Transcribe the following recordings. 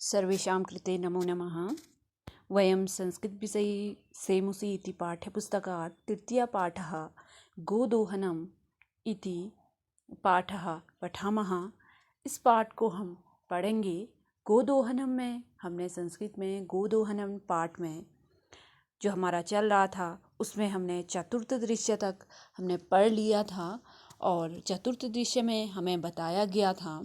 सर्वेषां कृते नमो नमः। वयं संस्कृतविषये सेमुसि इति पाठ्यपुस्तकात् तृतीयपाठः गोदोहनम् इति पाठः पठामः। इस पाठ को हम पढ़ेंगे। गोदोहनम में हमने संस्कृत में गोदोहनम पाठ में जो हमारा चल रहा था उसमें हमने चतुर्थ दृश्य तक हमने पढ़ लिया था और चतुर्थ दृश्य में हमें बताया गया था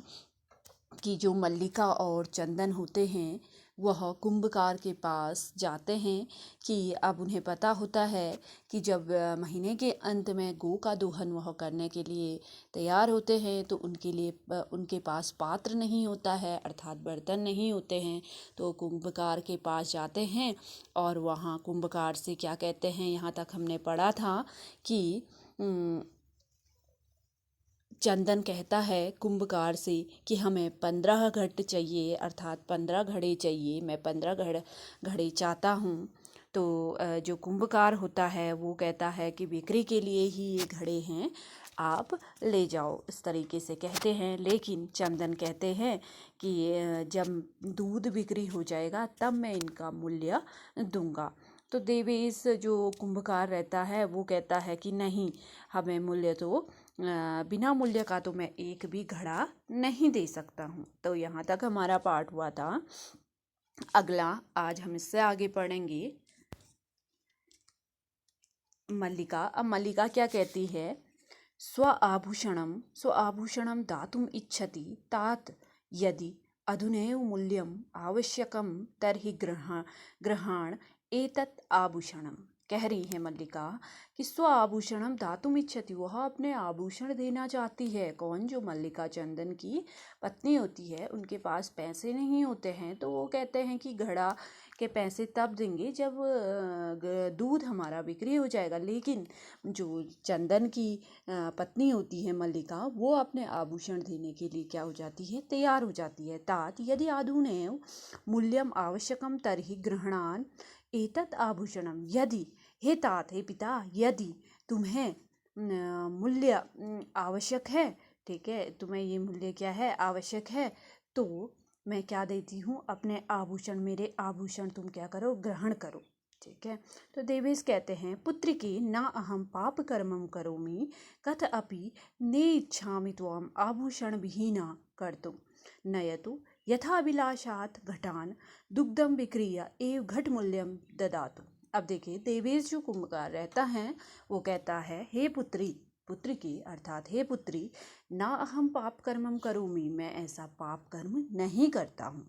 कि जो मल्लिका और चंदन होते हैं वह कुंभकार के पास जाते हैं कि अब उन्हें पता होता है कि जब महीने के अंत में गौ का दोहन वह करने के लिए तैयार होते हैं तो उनके लिए उनके पास पात्र नहीं होता है, अर्थात बर्तन नहीं होते हैं। तो कुंभकार के पास जाते हैं और वहाँ कुंभकार से क्या कहते हैं, यहाँ तक हमने पढ़ा था कि चंदन कहता है कुंभकार से कि हमें 15 घट चाहिए, अर्थात 15 घड़े चाहिए, मैं 15 घड़े चाहता हूँ। तो जो कुंभकार होता है वो कहता है कि बिक्री के लिए ही ये घड़े हैं, आप ले जाओ, इस तरीके से कहते हैं। लेकिन चंदन कहते हैं कि जब दूध बिक्री हो जाएगा तब मैं इनका मूल्य दूंगा। तो देवेश जो कुंभकार रहता है वो कहता है कि नहीं, हमें मूल्य तो बिना मूल्य का तो मैं एक भी घड़ा नहीं दे सकता हूँ। तो यहाँ तक हमारा पाठ हुआ था। अगला आज हम इससे आगे पढ़ेंगे मल्लिका। अब मल्लिका क्या कहती है, स्व आभूषणम दातुम इच्छति तात यदि अधुनैव मूल्यम आवश्यकम तर्हि ग्रहाण एतत् आभूषणम। कह रही है मल्लिका कि स्व आभूषणम दातुम इच्छति, वह अपने आभूषण देना चाहती है। कौन? जो मल्लिका चंदन की पत्नी होती है, उनके पास पैसे नहीं होते हैं तो वो कहते हैं कि घड़ा के पैसे तब देंगे जब दूध हमारा बिक्री हो जाएगा। लेकिन जो चंदन की पत्नी होती है मल्लिका, वो अपने आभूषण देने के लिए क्या हो जाती है, तैयार हो जाती है। तात यदि आधुनैव मूल्यम आवश्यकम तर्हि ग्रहणान एतत् आभूषणम। यदि, हे तात, हे पिता, यदि तुम्हें मूल्य आवश्यक है, ठीक है, तुम्हें ये मूल्य क्या है, आवश्यक है, तो मैं क्या देती हूँ, अपने आभूषण, मेरे आभूषण तुम क्या करो, ग्रहण करो। ठीक है। तो देवेश कहते हैं, पुत्रिके न अहम पाप कर्मम करोमि कथ अपि ने इच्छामि त्वाम आभूषण विहीना कर्तुम नयतु यथाभिलाषात् घटान दुग्धम विक्रिय एव घट मूल्यम ददातु। अब देखिए, देवेश जो कुंभकार रहता है वो कहता है, हे पुत्री की अर्थात हे पुत्री, ना अहम पाप कर्मम करोमि, मैं ऐसा पाप कर्म नहीं करता हूँ।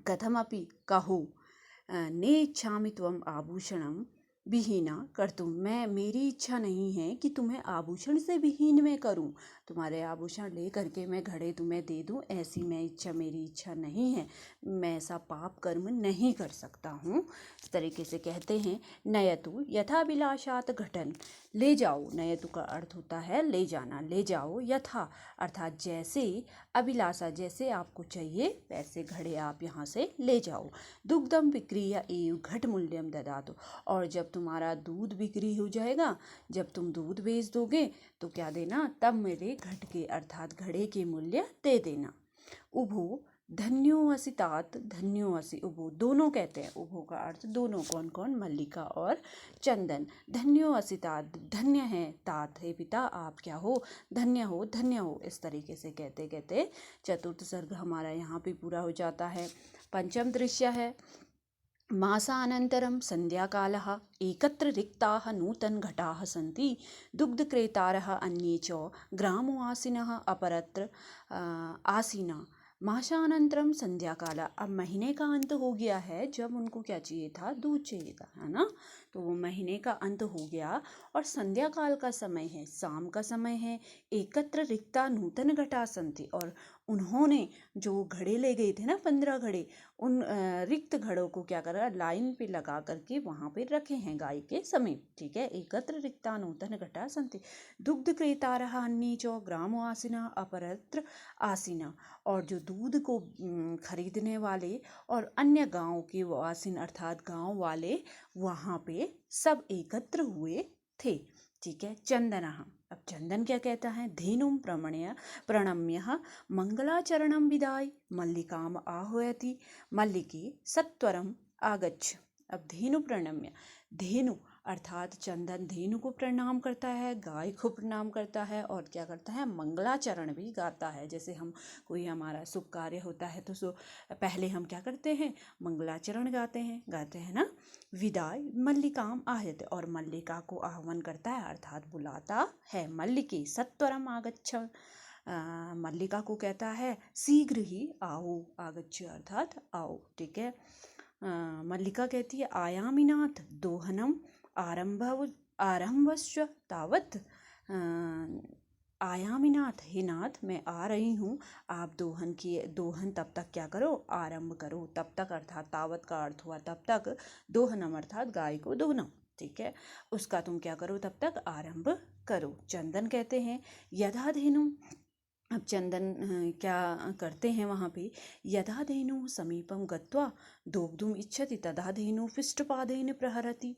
कथमपि कहो ने इच्छामि त्वम आभूषणम विहीना कर्तुम, मैं, मेरी इच्छा नहीं है कि तुम्हें आभूषण से विहीन में करूं, तुम्हारे आभूषण ले करके मैं घड़े तुम्हें दे दूं, ऐसी मेरी इच्छा नहीं है, मैं ऐसा पाप कर्म नहीं कर सकता हूँ। इस तरीके से कहते हैं। नयतु यथाभिलाषात घटन, ले जाओ, नयतु का अर्थ होता है ले जाना, ले जाओ, यथा अर्थात जैसे, अभिलाषा जैसे आपको चाहिए वैसे घड़े आप यहाँ से ले जाओ। दुग्धम विक्रिया एव घट मूल्यम ददातु, और जब तुम्हारा दूध बिक्री हो जाएगा, जब तुम दूध बेच दोगे तो क्या देना, तब मेरे घट के अर्थात घड़े के मूल्य दे देना। उभो धन्यो असि तात, धन्यो असि उभो, दोनों कहते हैं, उभो का अर्थ दोनों, कौन कौन, मल्लिका और चंदन। धन्यो असि तात, धन्य है तात, हे पिता, आप क्या हो, धन्य हो, धन्य हो। इस तरीके से कहते कहते चतुर्थ सर्ग हमारा यहाँ पे पूरा हो जाता है। पंचम दृश्य है, मासानन्तरं संध्याकालः एकत्र रिक्ताः नूतनघटाः सन्ति दुग्धक्रेतारः अन्ये च ग्रामवासिनः अपरत्र आसीना। मासानंतरम संध्याकाल, अब महीने का अंत हो गया है, जब उनको क्या चाहिए था, दूध चाहिए था, है ना। तो वो महीने का अंत हो गया और संध्या काल का समय है, शाम का समय है। एकत्र रिक्ता नूतन घटा संति, और उन्होंने जो घड़े ले गए थे ना, 15 घड़े, उन रिक्त घड़ों को क्या करा, लाइन पे लगा करके वहाँ पे रखे हैं गाय के समीप। ठीक है। एकत्र रिक्ता नूतन घटा संति दुग्ध क्रेतारः अन्ये च ग्रामवासिनः अपरत्र आसीना, और जो दूध को खरीदने वाले और अन्य गांव के वासिन अर्थात गांव वाले वहाँ पे सब एकत्र हुए थे। ठीक है। चंदनः, अब चंदन क्या कहता है, धेनुम प्रणम्य मंगलाचरणम विदाय मल्लिकाम आह्वयति मल्लिके सत्वरम आगच्छ। अब धेनु प्रणम्य, धेनु अर्थात चंदन धेनु को प्रणाम करता है, गाय को प्रणाम करता है और क्या करता है, मंगलाचरण भी गाता है। जैसे हम कोई हमारा शुभ कार्य होता है तो पहले हम क्या करते हैं, मंगलाचरण गाते हैं ना। विदाई मल्लिकाम आहते, और मल्लिका को आह्वान करता है अर्थात बुलाता है। मल्लिके सत्वरम आगच्छ, मल्लिका को कहता है शीघ्र ही आओ, आगच्छ अर्थात आओ, ठीक है। मल्लिका कहती है आयामिनाथ दोहनम आरंभश्च तावत, आयामिनाथ, हे नाथ मैं आ रही हूँ, आप दोहन तब तक क्या करो, आरंभ करो, तब तक अर्थात तावत का अर्थ हुआ तब तक, दोहनम अर्थात गाय को दोहना, ठीक है, उसका तुम क्या करो तब तक आरंभ करो। चंदन कहते हैं यथा धेनु, अब चंदन क्या करते हैं वहाँ पे, यथा धेनु समीपम गत्वा दोग्धुम इच्छति तदा धेनु पिष्टपादेन प्रहरति।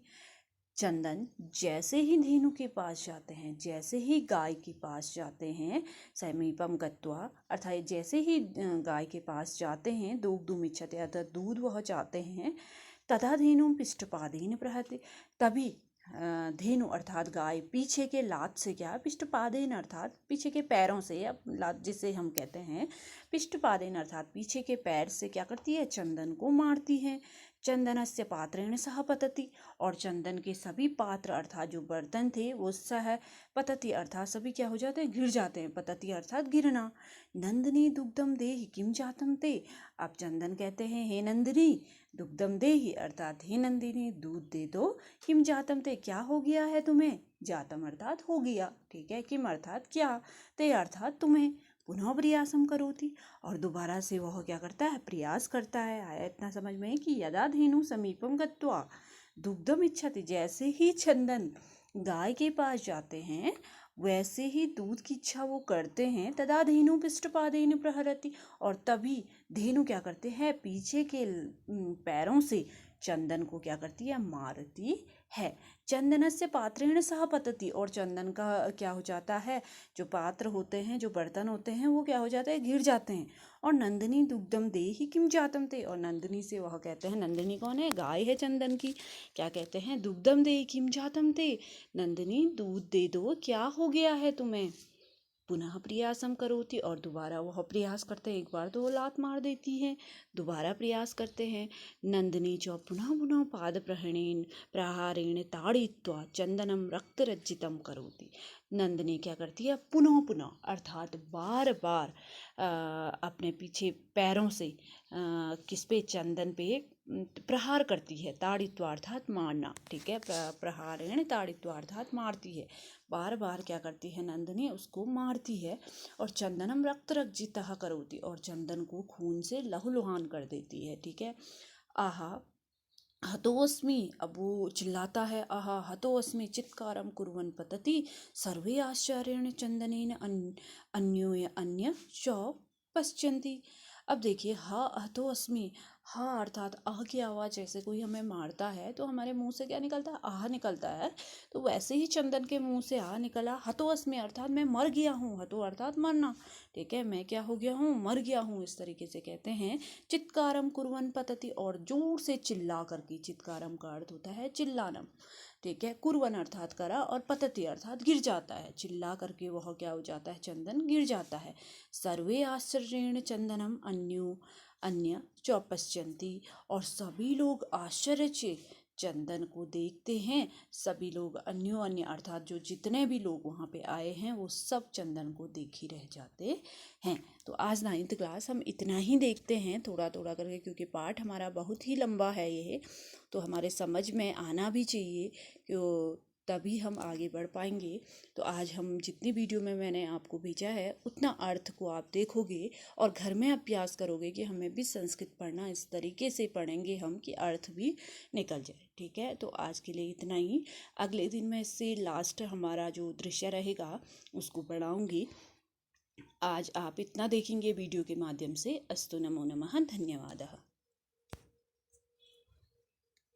चंदन जैसे ही धेनु के पास जाते हैं, जैसे ही गाय के पास जाते हैं, समीपम गत्वा अर्थात जैसे ही गाय के पास जाते हैं, दोग्धुम इच्छति अर्थात दूध वह चाहते हैं, तथा धेनु पिष्टपादेन प्रहरति, तभी धेनु अर्थात गाय पीछे के लात से क्या, पिष्टपादेन अर्थात पीछे के पैरों से, अब लात जिसे हम कहते हैं पिष्टपादेन अर्थात पीछे के पैर से क्या करती है, चंदन को मारती है। चंदनस्य पात्रेण सह पतति, और चंदन के सभी पात्र अर्थात जो बर्तन थे वो सह पतति अर्थात सभी क्या हो जाते हैं, गिर जाते हैं, पतति अर्थात गिरना। नंदिनी दुग्धम देहि किम जातम ते, अब चंदन कहते हैं हे नंदिनी दुग्धम देहि अर्थात हे नंदिनी दूध दे दो, किम जातम ते क्या हो गया है तुम्हें, जातम अर्थात हो गया, ठीक है, किम अर्थात क्या, ते अर्थात तुम्हें, पुनः प्रयासम करोति, और दोबारा से वह क्या करता है, प्रयास करता है। आया इतना समझ में कि यदा धेनु समीपम गत्वा दुग्धम इच्छति, जैसे ही चंदन गाय के पास जाते हैं वैसे ही दूध की इच्छा वो करते हैं, तदा धेनु पिष्टपादेन प्रहरति, और तभी धेनु क्या करते हैं, पीछे के पैरों से चंदन को क्या करती है, मारती है। चंदनस्य पात्रेण सह पतति, और चंदन का क्या हो जाता है, जो पात्र होते हैं, जो बर्तन होते हैं वो क्या हो जाते हैं, गिर जाते हैं। और नंदिनी दुग्धम देहि किम जातम ते, और नंदिनी से वह कहते हैं, नंदिनी कौन है, गाय है चंदन की, क्या कहते हैं, दुग्धम देहि किम जातम ते, नंदिनी दूध दे दो क्या हो गया है तुम्हें। पुनः प्रयासम करोति, और दोबारा वह प्रयास करते हैं, एक बार तो वो लात मार देती है, दोबारा प्रयास करते हैं। नंदिनी च पुनः पुनः पाद प्रहारेण ताड़ित्वा चंदनम रक्तरज्जितम करोति, नंदिनी क्या करती है, पुनः पुनः अर्थात बार बार अपने पीछे पैरों से किस पे, चंदन पे प्रहार करती है, ताड़ित्वा अर्थात मारना, ठीक है, प्रहारेण ताड़ित्वा अर्थात मारती है, बार बार क्या करती है नंदिनी, उसको मारती है। और चंदनम रक्तरज्जितः करोति, और चंदन को खून से लहूलुहान कर देती है, ठीक है। आहा हतोस्मि, अब वो चिल्लाता है, आहा हतोस्मि चित्कारम कुर्वन् पतति सर्वे आश्चर्येण चंदनेन अन्योय अन्य च पश्यन्ति। अब देखिए हा हतोस्मि, हा अर्थात आह की आवाज़, जैसे कोई हमें मारता है तो हमारे मुंह से क्या निकलता है, आह निकलता है, तो वैसे ही चंदन के मुंह से आह निकला। हतोस्मि अर्थात मैं मर गया हूँ, हतो अर्थात मरना, ठीक है, मैं क्या हो गया हूँ, मर गया हूँ, इस तरीके से कहते हैं। चित्कारम कुर्वन् पतति, और जोर से चिल्ला करके, चित्कारम का अर्थ होता है चिल्लाना, ठीक है, कुर्वन अर्थात करा, और पतति अर्थात गिर जाता है, चिल्ला करके वह क्या हो जाता है, चंदन गिर जाता है। सर्वे आश्चर्येण चंदनम अन्य च पश्यन्ति, और सभी लोग आश्चर्य से चंदन को देखते हैं, सभी लोग अन्य अर्थात जो जितने भी लोग वहाँ पे आए हैं वो सब चंदन को देख ही रह जाते हैं। तो आज 9th क्लास हम इतना ही देखते हैं, थोड़ा थोड़ा करके, क्योंकि पाठ हमारा बहुत ही लंबा है ये, तो हमारे समझ में आना भी चाहिए, क्यों तभी हम आगे बढ़ पाएंगे। तो आज हम जितनी वीडियो में मैंने आपको भेजा है उतना अर्थ को आप देखोगे और घर में अभ्यास करोगे कि हमें भी संस्कृत पढ़ना इस तरीके से पढ़ेंगे हम कि अर्थ भी निकल जाए, ठीक है। तो आज के लिए इतना ही, अगले दिन मैं इससे लास्ट हमारा जो दृश्य रहेगा उसको पढ़ाऊँगी। आज आप इतना देखेंगे वीडियो के माध्यम से। अस्तु, नमो नमः, धन्यवाद।